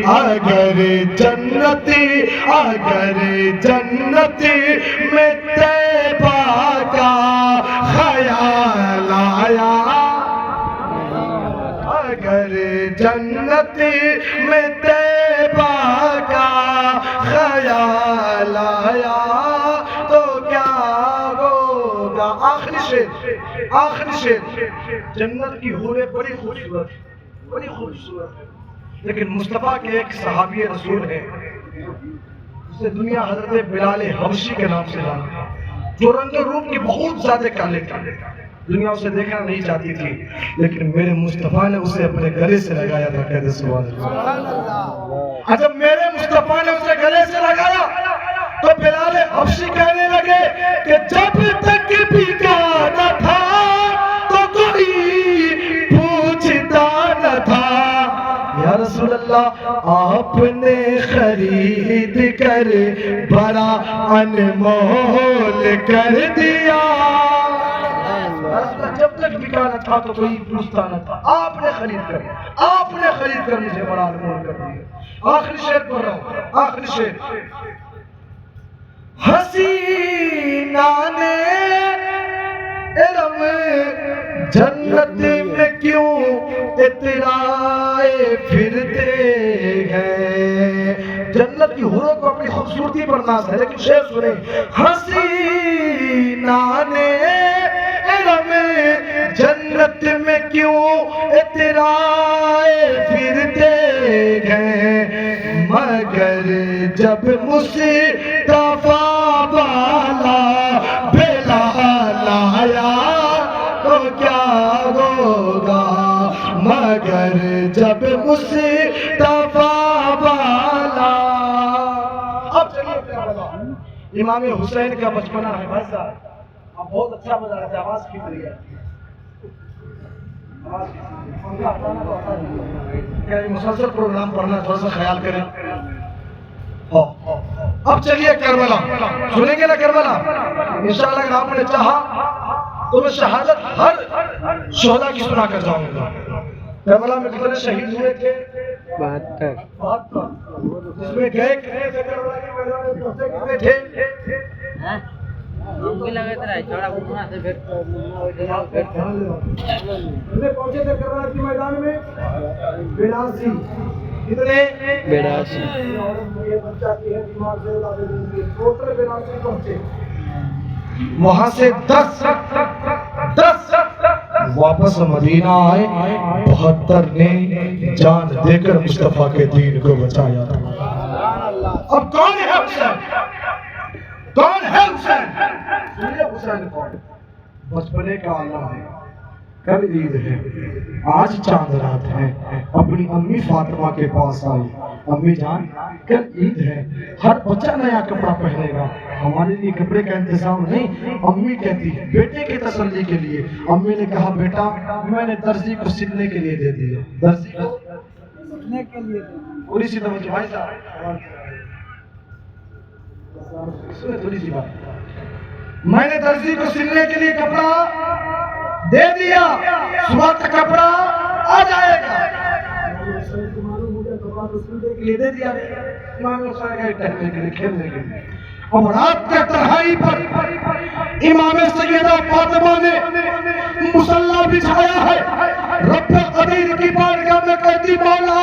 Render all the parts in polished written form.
اگر جنتی میں طیبہ کا خیال آیا، اگر جنتی میں طیبہ کا خیال آیا تو کیا ہوگا؟ آخری شعر جنت کی حوریں بڑی خوبصورت ہے، لیکن مصطفیٰ کے ایک صحابی رسول ہیں جسے دنیا حضرت بلال حبشی کے نام سے جانتی ہے، جو رنگ روپ کی بہت زیادہ کالے تھے، دنیا اسے دیکھنا نہیں چاہتی تھی، لیکن میرے مصطفیٰ نے اسے اپنے گلے سے لگایا تھا۔ کہتے سبحان اللہ۔ جب میرے مصطفیٰ نے اسے گلے سے لگایا تو بلال حبشی کہنے لگے کہ جب تک بکا نہ تھا تو کوئی پوچھتا نہ تھا، یا رسول اللہ آپ نے خرید کر بڑا انمول کر دیا۔ جب تک بکا نہ تھا تو کوئی پوچھتا نہ تھا، آپ نے خرید کر مجھے بڑا انمول کر دیا۔ آخری شعر پڑھ رہا ہوں، آخری شعر۔ حسینہ نے علم جنت میں کیوں اترائے پھرتے ہیں، جنت کی حوروں کو اپنی خوبصورتی پر ناز ہے، لیکن شعر سنیں۔ حسینہ نے علم جنت میں کیوں اترائے پھرتے ہیں، مگر جب مصطفیٰ والا بلال آیا تو کیا ہوگا، مگر جب مصطفیٰ والا۔ اب چلیے کربلا، امام حسین کا بچپنا ہے بھائی صاحب، آپ بہت اچھا بتا رہے تھے، آواز کی رہی ہے، کیا یہ مسلسل پروگرام پڑھنا، تھوڑا سا خیال کریں۔ اب چلیے کربلا سنیں گے نا، کربلا انشاءاللہ اگر آپ نے چاہا تو میں شہادت ہر شہداء کی سنا کر جاؤں گا۔ کربلا میں کتنے شہید ہوئے تھے؟ 72۔ جس میں گئے کربلا کے میدان میں پہنچے کتنے تھے؟ پہنچے تھے کربلا کے میدان میں 82۔ کتنے؟ 82۔ وہاں سے 10 واپس مدینہ آئے، 72 نے جان دے کر مصطفیٰ کے دین کو بچایا تھا۔ اب کون ہے حسین؟ کون ہے حسین؟ سنیے حسین کون؟ بچپنے کا عالم ہے، کل عید ہے، آج چاند رات ہے، اپنی امی فاطمہ کے پاس آئی، امی جان کل عید ہے، ہر بچہ نیا کپڑا پہنے گا، ہمارے لیے کپڑے کا انتظام نہیں۔ امی کہتی ہے بیٹے کی تسلی کے لیے، امی نے کہا بیٹا میں نے درزی کو سلنے کے لیے دے دیا، درزی کو سلنے کے لیے، تھوڑی سی توجہ بھائی صاحب، اس میں تھوڑی سی بات، میں نے درزی کو سلنے کے لیے کپڑا دے دیا، صبح تک کپڑا آ جائے گا۔ دے دیا امام حسین کا ٹہلنے کے لیے، کھیلنے کے لیے۔ اب رات کے تنہائی پر امام سیدہ فاطمہ نے مصلی بچھایا ہے، رب قدیر کی بارگاہ میں کہتی مولا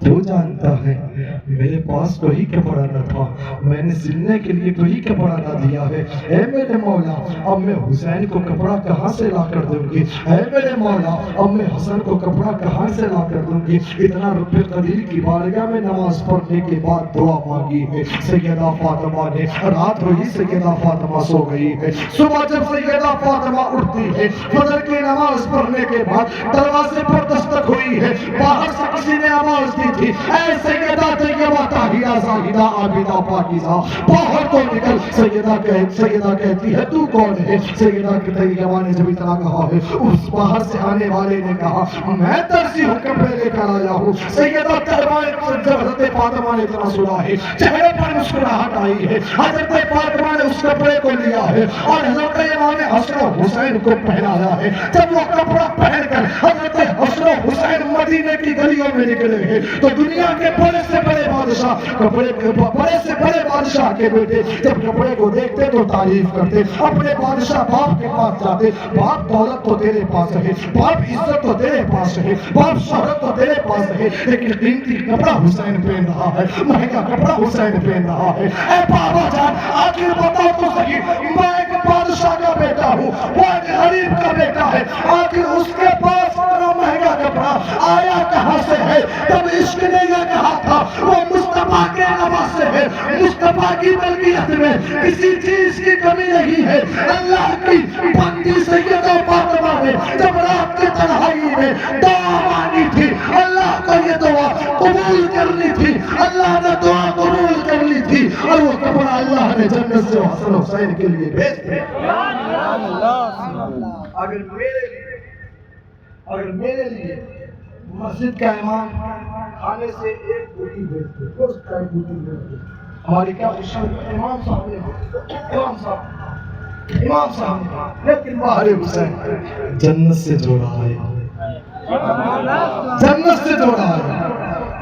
تو جانتا ہے میرے پاس کوئی کپڑا نہ تھا، میں نے سلنے کے لیے کوئی کپڑا نہ دیا ہے، اے میرے مولا اب میں حسین کو کپڑا کہاں سے لا کر دوں گی، اے میرے مولا اب میں حسن کو کپڑا کہاں سے لا کر دوں گی۔ اتنا رب قدیر کی بارگاہ میں نماز پڑھنے کے بعد دعا مانگی ہے سیدہ فاطمہ نے، رات ہوئی سیدہ فاطمہ سو گئی ہے، صبح جب سیدہ فاطمہ اٹھتی ہے فجر کی نماز پڑھنے کے بعد دروازے پر دستک ہوئی ہے، باہر سے کسی نے آواز دی تھی اے سیدہ طیبہ طاہرہ زاہدہ عابدہ پاکیزہ باہر تو نکل۔ سیدہ کہتی ہے تو کون ہے؟ سیدہ طیبہ نے جب اتنا کہا ہے اس باہر سے آنے والے نے کہا میں درزی ہوں، کپڑے لے کر آیا ہوں۔ سیدہ طیبہ جب حضرت فاطمہ نے اتنا سنا ہے چہرے پر مسکراہٹ آئی ہے، حضرت فاطمہ نے اس کپڑے کو لیا ہے اور حضرت امام حسن و حسین کو پہنایا ہے۔ جب وہ کپڑا پہن کر حضرت حسن و حسین مدینے کی گلیوں میں نکلے ہیں تو دنیا کے بڑے سے بڑے بادشاہ بڑے سے بڑے بادشاہ کے بیٹے جب کپڑے کو دیکھتے تو تعریف کرتے، اپنے بادشاہ باپ کے پاس جاتے، باپ دولت تو تیرے پاس ہے، باپ عزت تو تیرے پاس ہے، باپ شہرت تو تیرے پاس ہے، لیکن قیمتی کپڑا حسین پہن رہا ہے، مہنگا کپڑا حسین پہن رہا ہے۔ اے بابا جان آخر بتاؤ تو صحیح، میں ایک بادشاہ کا بیٹا ہوں، وہ ایک غریب کا بیٹا ہے، آخر اس کے پاس اتنا مہنگا کپڑا آیا کہاں سے ہے؟ تب عشق نے یہ کہا تھا وہ مصطفیٰ کے نواسے ہے، مصطفیٰ کی ملکیت میں کسی چیز کی کمی نہیں ہے۔ اللہ کی بندی سیدہ فاطمہ نے جب رات کی تنہائی میں دعا مانگی تھی، اللہ کو یہ دعا قبول کرنی تھی، اللہ نے دعا قبول کر لی تھی، اور وہ کپڑا اللہ نے جنت سے حسن حسین کے لیے بھیج دیا۔ اگر میرے لیے مسجد کا امام کھانے سے ایک روٹی بھیجتے، گوشت کا ایک روٹی بھیجتے، ہماری کیا خوشی ہوتی؟ امام صاحب نے لیکن باہر حسین جنت سے جوڑا ہے، جنت سے جوڑا ہے۔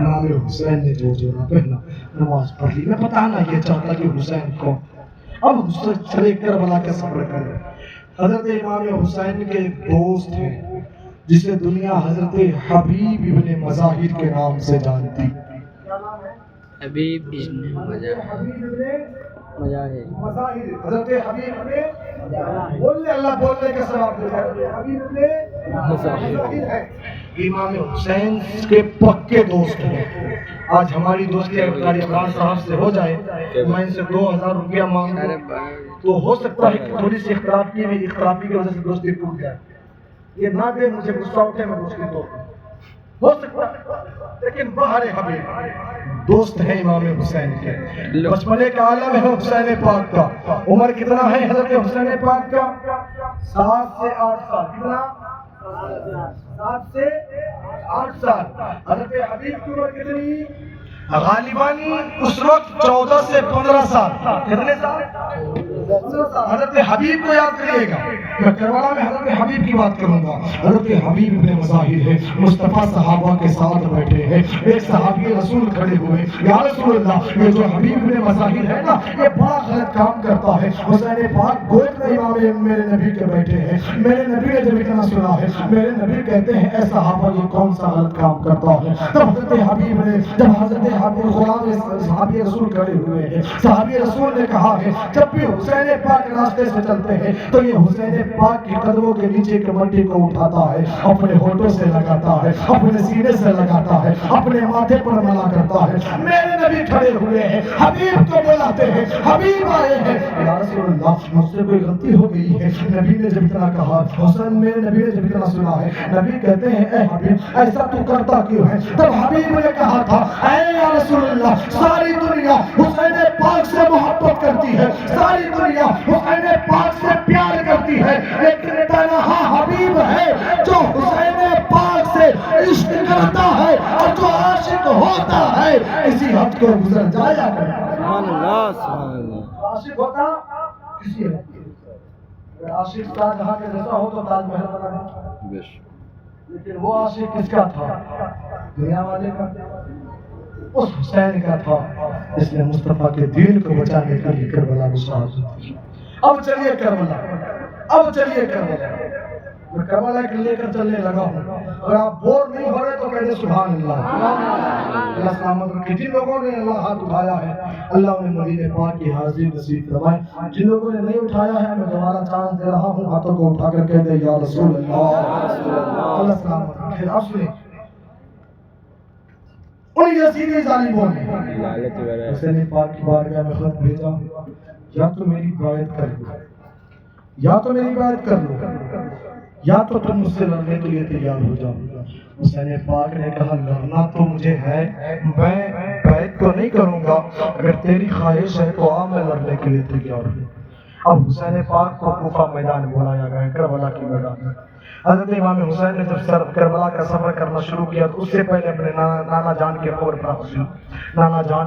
امام حسین نے جو جوڑا پہنا، نماز پڑھ لی، میں پتہ نہ یہ چاہتا کہ حسین کون۔ اب حسین چلے کربلا کا سفر کرے۔ حضرت امام حسین کے ایک دوست ہیں جسے دنیا حضرت حبیب ابن مظاہر کے نام سے جانتی۔ حبیب ابن مظاہر، حضرت حبیب ابن بولنے اللہ بولنے کا ثواب دیتا ہے، حبیب ابن مظاہر ہے، امام حسین کے پکے دوست ہیں۔ آج ہماری دوستی اگر عمران صاحب سے ہو جائے، میں ان سے 2000 روپیہ مانگوں تو ہو سکتا ہے کہ تھوڑی سی اختلافی کی وجہ سے دوستی ٹوٹ جائے، یہ نہ دے مجھے غصہ اٹھے میں دوستی توڑ ہو سکتا ہے، لیکن باہر حبیب دوست ہیں امام حسین کے، بچپنے کا عالم ہے حسین پاک کا۔ عمر کتنا ہے حضرت حسین پاک کا؟ 7 سے 8 سال۔ کتنا؟ 7 سے 8 سال۔ حضرت حبیب کی عمر کتنی؟ غالباً اس وقت 14 سے 15 سال۔ کتنے سال؟ 15 سال۔ حضرت حبیب کو یاد کریے گا، میں کربلا میں حضرت حبیب کی بات کروں گا۔ حضرت حبیب ابن مظاہر ہے، مصطفیٰ صحابہ کے ساتھ بیٹھے ہیں، ایک صحابی رسول کھڑے ہوئے، یا رسول اللہ یہ جو حبیب ابن مظاہر ہے نا یہ بڑا غلط کام کرتا ہے، حسین پاک گود میں امام میرے نبی کے بیٹھے ہیں، میرے نبی نے جب اتنا سنا ہے، میرے نبی کہتے ہیں اے صحابہ یہ کون سا غلط کام کرتا ہے؟ تب حضرت حبیب نے جب حضرت حبیب غلام صحابی رسول کھڑے ہوئے ہیں، صحابی رسول نے کہا ہے جب بھی حسین پاک راستے سے چلتے ہیں تو یہ حسین پاک کے قدموں کے نیچے کے مٹی کو اٹھاتا ہے، اپنے ہونٹوں سے لگاتا ہے، اپنے سینے سے لگاتا ہے، اپنے ماتھے پر ملا کرتا ہے۔ میرے نبی کھڑے ہوئے ہیں، حبیب کو بلاتے ہیں، حبیب آئے ہیں، یا رسول اللہ مجھ سے کوئی غلطی ہو گئی ہے؟ نبی نے جب اتنا کہا، حسین میرے نبی نے جب اتنا سنا ہے، نبی کہتے ہیں اے حبیب ایسا تو کرتا کیوں ہے؟ تب حبیب نے کہا تھا اے یا رسول اللہ ساری دنیا حسین پاک سے محبت کرتی ہے، ساری دنیا حسین پاک سے پیار کرتی ہے، لیکن تنہا حبیب ہے جو حسین پاک سے عشق کرتا ہے اور جو عاشق ہوتا ہے اسی حد کو گزر جایا کرتا ہے۔ سبحان اللہ سبحان اللہ۔ عاشق ہوتا کسی حد کی، اگر عاشق تاج جہاں کے جیسا ہو تو تاج محل بنا، لیکن وہ عاشق کس کا تھا؟ دنیا والے کا، اس حسین کا تھا جس نے مصطفیٰ کے دین کو بچانے کے لیے کربلا میں شہادت دی۔ اب چلیے کربلا، اب چلیے کربلا، میں کربلا کے لے کر چلنے لگا ہوں، اگر آپ بور نہیں ہو رہے تو کہتے سبحان اللہ۔ اللہ سلامت رکھے۔ جن لوگوں نے اللہ ہاتھ اٹھایا ہے اللہ انہیں مدینے پاک کی حاضری نصیب فرمائے، جن لوگوں نے نہیں اٹھایا ہے میں دوبارہ چانس دے رہا ہوں، ہاتھوں کو اٹھا کر کہہ دے یا رسول اللہ۔ اللہ سلامت رکھے۔ آپ سنیں ان یزیدی ظالموں نے حسین پاک کی بارگاہ میں خط بھیجا، یا تو میری بیعت کر لو، یا تو میری بیعت کر لو، یا تو تم مجھ سے لڑنے کے لیے تیار ہو جاؤ۔ حسین پاک نے کہا لڑنا تو مجھے ہے، میں بیعت تو نہیں کروں گا، اگر تیری خواہش ہے تو آ میں لڑنے کے لیے تیار ہوں۔ اب حسین پاک کو کوفہ میدان بلایا گیا، کربلا کی میدان میں۔ حضرت امام حسین نے جب کربلا کا سفر کرنا شروع کیا تو اس سے پہلے اپنے نانا جان کے قبر پر حاضر، نانا جان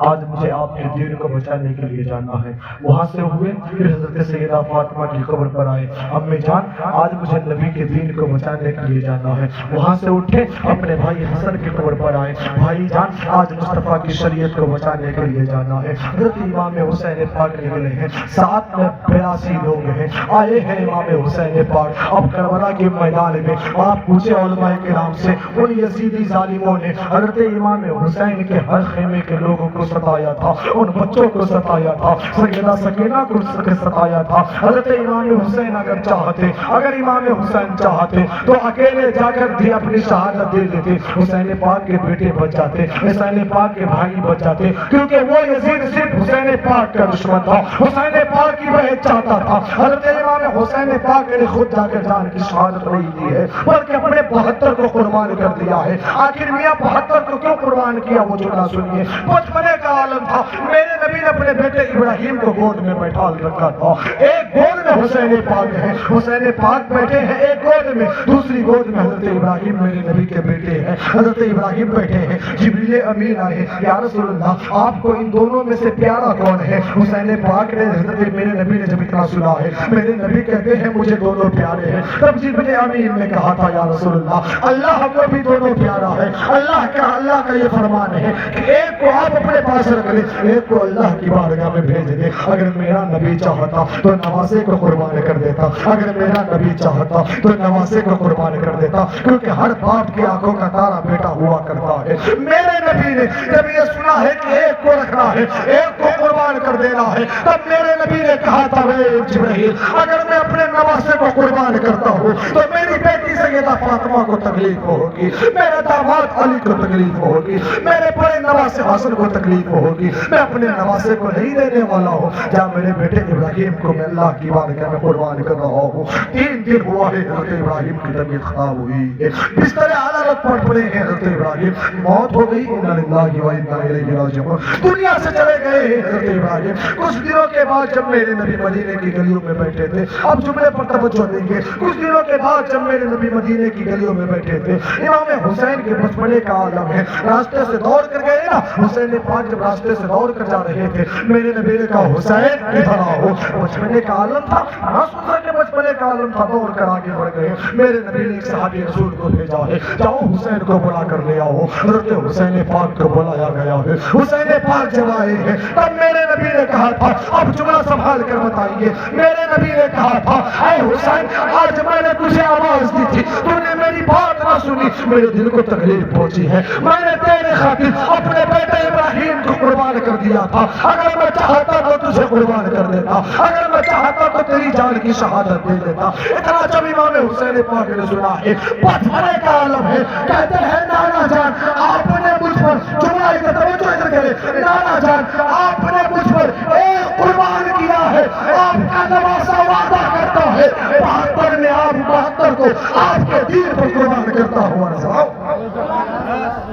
آج مجھے آپ کے دین کو بچانے کے لیے جانا ہے۔ وہاں سے ہوئے پھر حضرت سیدہ فاطمہ کی قبر پر آئے، امی جان آج مجھے نبی کے دین کو بچانے کے لیے جانا ہے۔ وہاں سے اٹھے اپنے بھائی حسن کی قبر پر آئے، بھائی جان آج مصطفیٰ کی شریعت کو بچانے کے لیے جانا ہے۔ حضرت امام حسین پاک نکلے ہیں، ساتھ میں 82 لوگ ہیں، آئے ہیں امام حسین پاک۔ اب کربلا کے میدان میں آپ پوچھے علماء کرام سے، ان یزیدی ظالموں نے حضرت امام حسین کے ہر خیمے کے لوگوں کو ستایا تھا، ان بچوں کو ستایا تھا، سیدہ سکینہ کو ستایا تھا۔ حضرت امام حسین اگر امام حسین چاہتے تو اکیلے جا کر بھی اپنی شہادت دے دیتے، حسین پاک کے بیٹے بچ جاتے، حسین پاک کے بھائی بچ جاتے، کیونکہ وہ یزید صرف حسین پاک کا دشمن تھا، حسین پاک کی بیعت چاہتا تھا۔ حضرت امام حسین پاک نے خود جا کر جان کی شہادت نہیں دی ہے، بلکہ اپنے 72 کو قربان کر دیا ہے۔ آخر میاں 72 کو کیوں قربان کیا وہ جملہ سنیے۔ بچپنے کا عالم تھا، میرے نبی نے اپنے بیٹے ابراہیم کو گود میں بیٹھا رکھا تھا، ایک گود میں حسین پاک ہے، حسین پاک بیٹھے ہیں ایک گود میں، دوسری گود میں حضرت ابراہیم میرے نبی کے بیٹے ہیں، حضرت ابراہیم بیٹھے ہیں۔ جبریل امین آئے، یا رسول اللہ آپ کو ان دونوں میں سے پیارا کون ہے؟ حسین پاک نے حضرت میرے نبی نے جب اتنا سنا ہے، میرے نبی کہتے ہیں مجھے دونوں پیارے ہیں۔ تب جبریل امین نے کہا تھا یا رسول اللہ اللہ کو بھی دونوں پیارا ہے، اللہ کا یہ فرمان ہے کہ ایک کو آپ اپنے پاس رکھ لیں، ایک کو اللہ کی بارگاہ میں بھیج دیں۔ اگر میرا نبی چاہتا تو نواسے کو قربان کر دیتا، اگر میرا نبی چاہتا تو نواسے کو قربان کر دیتا، کیونکہ ہر باپ کی آنکھوں کا تارا بیٹا ہوا کرتا ہے۔ میرے نبی نے جب یہ سنا ہے کہ ایک کو رکھنا ہے، ایک کو قربان کر دینا ہے، تب میرے نبی نے کہا تھا جبرائیل اگر میں اپنے نواسے کو قربان کرتا ہوں تو میری بیٹی سیدہ فاطمہ کو تکلیف ہوگی، میرے داماد علی کو تکلیف ہوگی، میرے بڑے نواسے حسن کو تکلیف ہوگی، میں اپنے نواسے کو نہیں دینے والا ہوں۔ جب میرے بیٹے ابراہیم کو میں اللہ کی بارگاہ میں قربان کر رہا ہوں، 3 دن ہوا ہے حضرت ابراہیم کی طبیعت خراب ہوئی ہے، بستر حالت پر پڑے ہیں حضرت ابراہیم، موت ہو گئی، انا للہ و انا الیہ راجعون، دنیا سے چلے گئے ہیں حضرت ابراہیم۔ کچھ دنوں کے بعد جب میرے نبی مدینے کی گلیوں میں بیٹھے تھے، اب جملے پر توجہ دیں گے، کچھ دنوں کے بعد جب میرے نبی مدینے کی گلیوں میں بیٹھے تھے، امام حسین کے بچپنے کا عالم ہے، راستے سے دوڑ کر گئے نا، حسین پاک جب راستے سے دوڑ کر جا رہے تھے، میرے نبی نے کہا حسین ادھر آؤ، بچپنے کا عالم تھا، رسول کے بچپنے کا عالم تھا، دوڑ کر آگے بڑھ گئے۔ میرے نبی نے ایک صحابی رسول کو بھیجا ہے، جاؤ حسین کو بلا کر لے آؤ۔ حضرت حسین پاک کو بلایا گیا ہے، حسین پاک جب آئے ہیں تب میرے نبی نے کہا تھا، اب جملہ سنبھال کر بتائیے، میرے نبی نے کہا تھا اے حسین آج میں نے تجھے آواز دی تھی، تو نے میری بات نہ سنی، میرے دل کو تکلیف پہنچی ہے، میں نے تیرے خاطر اپنے بیٹے ابراہیم کو قربان کر دیا تھا، اگر میں چاہتا تو تجھے قربان کر دیتا، اگر میں چاہتا تو تیری جان کی شہادت دے دیتا۔ اتنا جب امام حسین پاک نے سنا ہے، بچپنے کا عالم ہے، کہتے ہیں نانا جان آپ نے مجھ پر، جملہ توجہ ادھر کرے، نانا جان آپ نے مجھ پر ایک قربان کیا ہے، آپ کا نواسا وعدہ کرتا ہے 72 میں آپ 72 کو آپ کے دین پر قربان کرتا ہوا نظر آؤ۔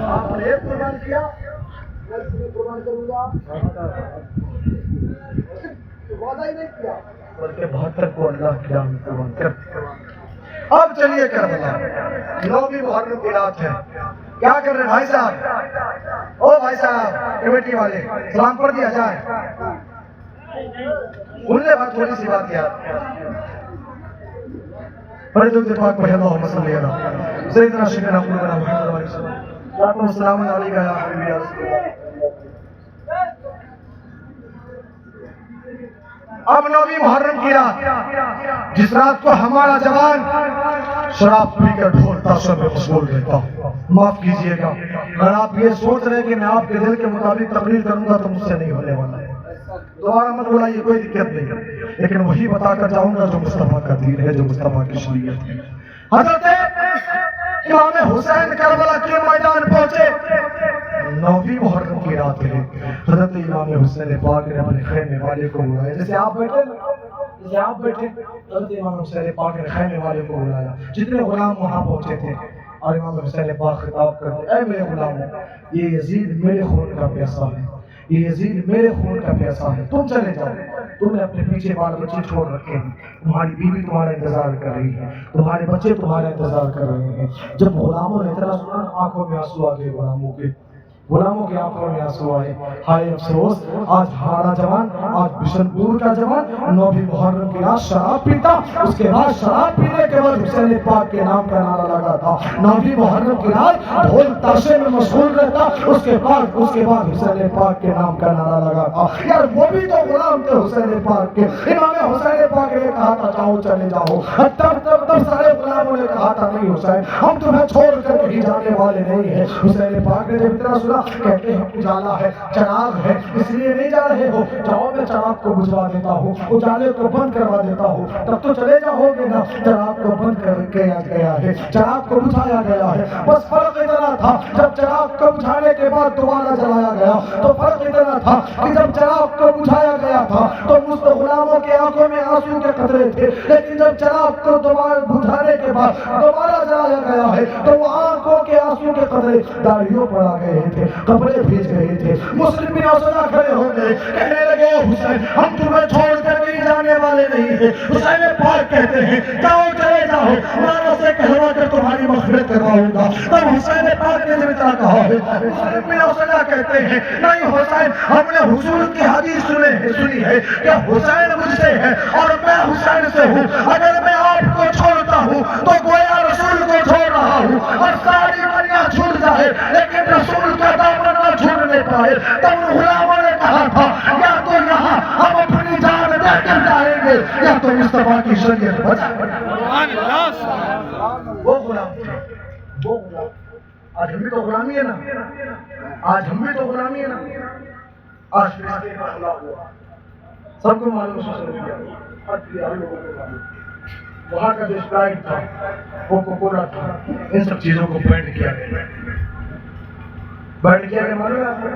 آپ نے ایک قربان کیا، میں قربان کروں گا، وعدہ ہی نہیں کیا، بلکہ 72 کو اللہ کی راہ میں قربان کرتے۔ اب چلیے کربلا، 9ویں محرم کی رات ہے، کیا کر رہے ہیں بھائی صاحب؟ او بھائی صاحب کمیٹی والے، سلام پڑھ دیا جائے، انہیں بات تھوڑی سی بات یاد بڑے دکھ پاک پڑھے اللہم صلی اللہ سیدنا شکرنا قلوبنا محمد علیہ وسلم السلام علیکہ یا حبیبی یا رسول اللہ۔ اب 9ویں محرم کی رات، جس رات کو ہمارا جوان شراب پی کر ڈھول تاشوں میں مشغول رہتا، معاف کیجئے گا اگر آپ یہ سوچ رہے کہ میں آپ کے دل کے مطابق تقریر کروں گا تو مجھ سے نہیں ہونے والا ہے، دوبارہ مت بلائیے، کوئی دقت نہیں، لیکن وہی بتا کر جاؤں گا جو مصطفیٰ کا دین ہے، جو مصطفیٰ کی شریعت ہے۔ حضرت امام حسین کربلا کے میدان پہنچے، 9ویں محرم کی رات ہے، حضرت امام حسین پاک نے اپنے خیمے والے کو بلایا، جیسے آپ بیٹھے حضرت امام حسین پاک نے خیمے والے کو بلایا، جتنے غلام وہاں پہنچے تھے، اور امام حسین پاک خطاب کرتے، اے میرے غلاموں، یہ یزید میرے خون کا پیاسا ہے، یہ یزید میرے خون کا پیاسا ہے، تم چلے جاؤ، تم نے اپنے پیچھے بال بچے چھوڑ رکھے ہیں، تمہاری بیوی تمہارا انتظار کر رہی ہے، تمہارے بچے تمہارا انتظار کر رہے ہیں۔ جب غلاموں نے اتنا سنا، آنکھوں میں آنسو آ گئے غلاموں کی آنکھوں میں آنسو آئے، ہائے افسوس، آج ہمارا جوان، آج بشن پور کا جوان 9 محرم کی رات شراب پیتا، اس کے بعد شراب پینے کے بعد حسین پاک کے نام کا نعرہ لگاتا، 9 محرم کی رات ڈھول تاشے میں مشغول رہتا، اس کے بعد حسین پاک کے نام کا نعرہ لگاتا۔ یار وہ بھی تو غلام تھے حسین پاک کے، امام حسین پاک نے کہا تھا جاؤ چلے جاؤ، تب سارے غلاموں نے کہا تھا نہیں حسین، ہم تمہیں چھوڑ کر کہیں جانے والے نہیں ہیں۔ حسین پاک نے جب اتنا سنا، کہتے ہیں اجالا ہے، چراغ ہے، اس لیے نہیں جا رہے ہو، جاؤ میں چراغ کو بجھوا دیتا ہوں، اجالے کو بند کروا دیتا ہوں، تب تو چلے جاؤ گے نا۔ چراغ کو بند کر کیا گیا ہے، چراغ کو بجھایا گیا ہے، بس فرق اتنا تھا جب چراغ کو بجھانے کے بعد دوبارہ جلایا گیا تو فرق اتنا تھا کہ جب چراغ کو بجھایا گیا تھا تو مست غلاموں کے آنکھوں میں آنسو کے قطرے تھے، لیکن جب چراغ کو دوبارہ بجھانے کے بعد دوبارہ جلایا گیا ہے تو وہ آنکھوں کے آنسو کے قطرے داڑھیوں پر آ گئے تھے، کپڑے بھیج گئے تھے۔ مسلم بن عثمان کھڑے ہو گئے، کہنے لگے حسین ہم تمہیں چھوڑ کر کہیں جانے والے نہیں ہیں۔ حسین پاک کہتے ہیں جاؤ چلے جاؤ، مانا سے کہلوا کر تمہاری مغفرت کرواؤں گا۔ تب حسین پاک نے جب اتنا کہا ہے، مسلم بن عثمان کہتے ہیں نہیں حسین، ہم نے حضور کی حدیث سنی ہے کہ حسین مجھ سے ہے اور میں حسین سے ہوں، اگر میں آپ کو چھوڑتا ہوں تو گویا رسول کو چھوڑ رہا ہوں، اور ساری دنیا چھوٹ جائے لیکن رسول کا دامن نہ چھوڑنے پائے۔ تب غلاموں نے کہا تھا یا تو یہاں ہم اپنی جان دے کر جائیں گے یا تو مصطفیٰ کی شریعت بچا کر۔ وہ غلام تھے، وہ غلام۔ آج ہم بھی تو غلامی ہے نا، آج ہم بھی تو غلامی ہے نا۔ آج فلسطین کا خلا ہوا، سب کو معلوم وہاں کا جو اسپرائٹ تھا، وہ کوکولا تھا، ان سب چیزوں کو بینڈ کیا گیا۔ بینڈ کیا گیا معلوم ہے آپ کو؟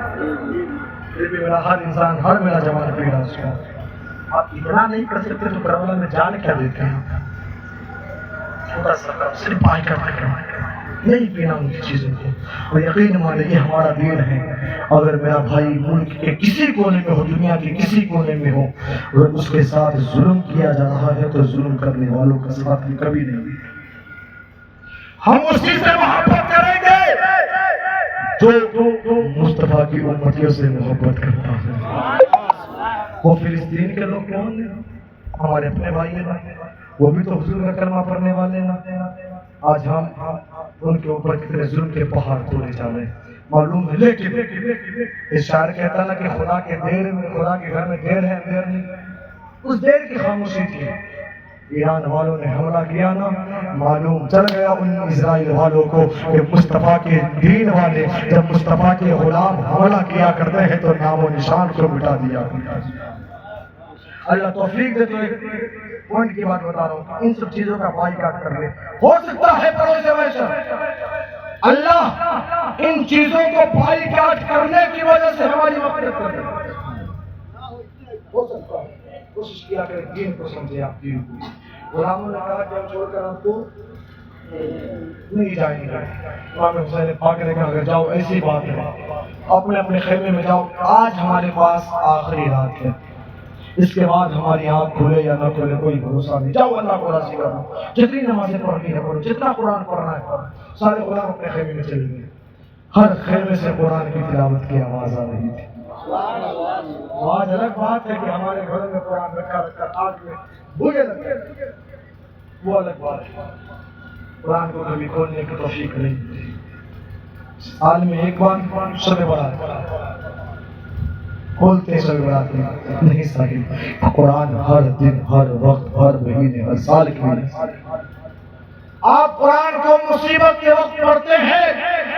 پھر بھی میرا ہر انسان، ہر میرا جوان پی رہا اس کا۔ آپ اتنا نہیں کر سکتے تو کربلا میں جان کیا دیتے ہیں؟ چھوٹا سا صرف پائے کا نہیں پینا ان کی چیزوں کو، اور یقین مانے یہ ہمارا دین ہے۔ اگر میرا بھائی ملک کے کسی کونے میں ہو، دنیا کے کسی کونے میں ہو، اور اس کے ساتھ ظلم کیا جا رہا ہے تو ظلم کرنے والوں کا ساتھ ہم کبھی نہیں، ہم اس چیز سے محبت کریں گے جو مصطفیٰ کی امتیوں سے محبت کرتا ہے۔ وہ فلسطین کے لوگ کون ہیں؟ ہمارے اپنے بھائی ہیں، وہ بھی تو حضور کا کلمہ پڑھنے والے ہیں۔ آج ہم ان کے اوپر کتنے ظلم کے پہاڑ توڑے جا رہے ہیں معلوم ہے، لیکن اس شاعر کہتا نا کہ خدا کے دیر میں، خدا کے گھر میں دیر ہے اندھیر نہیں، اس دیر کی خاموشی تھی۔ ایران والوں نے حملہ کیا نا، معلوم چل گیا ان اسرائیل والوں کو کہ مصطفیٰ کے دین والے جب مصطفیٰ کے غلام حملہ کیا کرتے ہیں تو نام و نشان کو مٹا دیا۔ اللہ توفیق دے۔ تو ایک پوائنٹ کی بات بتا رہا ہوں، ان سب چیزوں کا بائیکاٹ کر لے، ہو سکتا ہے پڑوس وحشت اللہ ان چیزوں کو بائیکاٹ کرنے کی وجہ سے ہماری مغفرت کر دے، ہو سکتا ہے۔ کوشش کیا کہ دین کو سمجھے، آپ دین کو۔ غلاموں نے کہا کہ ہم چھوڑ کر آپ کو نہیں جائیں گے۔ امام حسین پاک نے کہا اگر جاؤ ایسی بات ہے، اپنے اپنے خیمے میں جاؤ، آج ہمارے پاس آخری رات ہے، اس کے بعد ہماری آنکھ کھلے یا نہ کھلے کوئی بھروسہ نہیں، جاؤ اللہ کو راضی کرو، جتنی نمازیں پڑھنی ہے پڑھو، جتنا قرآن پڑھنا ہے پڑھو۔ سارے غلام اپنے خیمے میں چلے گئے، ہر خیمے سے قرآن کی تلاوت کی آواز آ رہی تھی۔ آج الگ بات ہے کہ ہمارے گھر میں قرآن رکھا آگ میں بھولے لگے، وہ الگ بات ہے۔ قرآن کو کبھی کھولنے کی توفیق نہیں، سال میں ایک بار شب برات کھولتے شب برات نہیں صحیح، قرآن ہر دن، ہر وقت، ہر مہینے، ہر سال کے لیے۔ آپ قرآن کو مصیبت کے وقت پڑھتے ہیں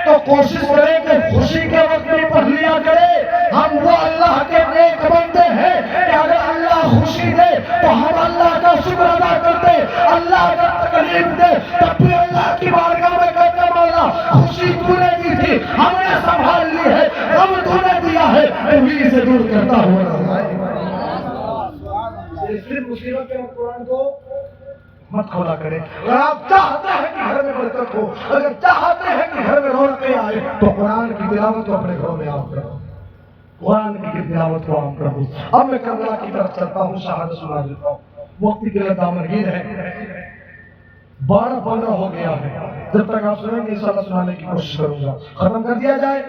تو کوشش کریں کہ خوشی کے وقت بھی پڑھ لیا کرے۔ ہم وہ اللہ کے نیک بندے ہیں کہ اگر اللہ خوشی دے تو ہم اللہ کا شکر ادا کرتے، اللہ کا تکلیف دے تب بھی اللہ کی بارگاہ میں کہتے مولا خوشی تو نے دی تھی، ہم نے سنبھال لی ہے، غم تو نے دیا ہے، میں سے دور کرتا ہوا۔ صرف مصیبت کے وقت قرآن کو مت کھولا کرے۔ اگر آپ چاہتے ہیں کہ گھر میں برکت ہو، اگر چاہتے ہیں کہ گھر میں رونقیں آئے تو قرآن کی تلاوت کو اپنے گھروں میں آپ کرو۔ قرآن کی تلاوت کو عام کر دوں. اب میں کربلا کی طرف چلتا ہوں، شہادت سنا دیتا ہوں. وقت کے لیے دامنگیر ہے، 12-15 ہو گیا ہے. جب تک آپ سنیں گے انشاءاللہ سنانے کی کوشش کروں گا. ختم کر دیا جائے.